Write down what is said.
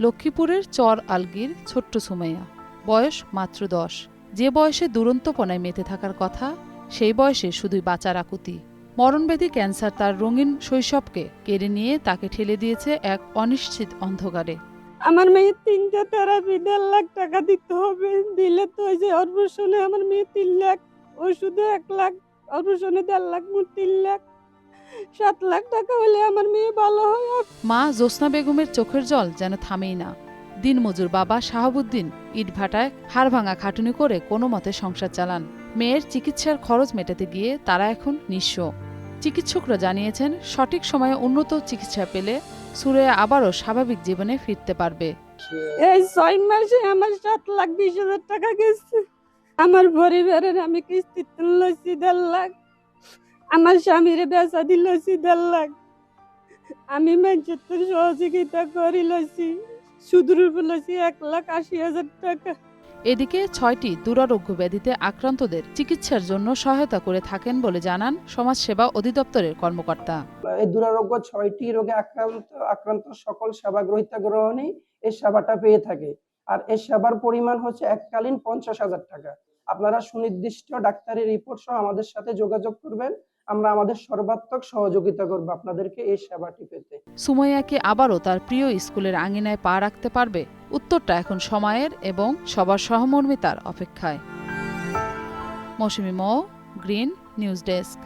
লক্ষ্মীপুরের চর আলগির ছোট্ট সুমাইয়া, বয়স মাত্র 10। যে বয়সে দুরন্তপনায় মেতে থাকার কথা, সেই বয়সে শুধুই বাঁচার আকুতি। মরণব্যাধি ক্যান্সার তার রঙিন শৈশবকে কেড়ে নিয়ে তাকে ঠেলে দিয়েছে এক অনিশ্চিত অন্ধকারে। আমার মেয়ে 3টা থেরাপি 1.5 লাখ টাকা দিতে হবে, দিলে তো ওই যে অপারেশনে আমার মেয়ে 3 লাখ, ওষুধে 1 লাখ, অপারেশনে 1.5 লাখ, মোট 3 লাখ, 7 লাখ টাকা হলে আমার মেয়ে ভালো হয়। মা জোসনা বেগমের চোখের জল যেন থামেই না। দিনমজুর বাবা শাহাবুদ্দিন ইটভাটায় হাড়ভাঙা খাটুনি করে কোনো মতে সংসার চালান। মেয়ের চিকিৎসার খরচ মেটাতে গিয়ে তারা এখন নিঃস্ব। চিকিৎসকরা জানিয়েছেন, সঠিক সময়ে উন্নত চিকিৎসা পেলে সুরাইয়া আবারও স্বাভাবিক জীবনে ফিরতে পারবে। এই 6 মাসে আমার 7,20,000 টাকা গেছে। আমার পরিবারের আমি কিস্তি লইছি 1.5 লাখ, আমার স্বামীর বেচা দিল 1.5 লাখ, আমি মানুষের সহযোগিতা করি লইছি, সুদের উপর লইছি 1,80,000 টাকা। এদিকে 6টি দুরারোগ্য ব্যাধিতে আক্রান্তদের চিকিৎসার জন্য সহায়তা করে থাকেন বলে জানান সমাজসেবা অধিদপ্তরের কর্মকর্তা। এই দুরারোগ্য 6টি রোগে আক্রান্ত সকল সেবা গ্রহীতা গ্রহণেই এই সেবাটা পেয়ে থাকে। আর এই সেবার পরিমাণ হচ্ছে এককালীন 50,000 টাকা। আপনারা সুনির্দিষ্ট ডাক্তারি রিপোর্ট সহ আমাদের সাথে যোগাযোগ করবেন, আমরা আমাদের সর্বাত্মক সহযোগিতা করব আপনাদেরকে এই সেবাটি পেতে। সুমাইয়াকে আবারও তার প্রিয় স্কুলের আঙিনায় পা রাখতে পারবে? উত্তরটা এখন সময়ের এবং সবার সহমর্মিতার অপেক্ষায়। মৌসুমী মৌ, গ্রিন নিউজ ডেস্ক।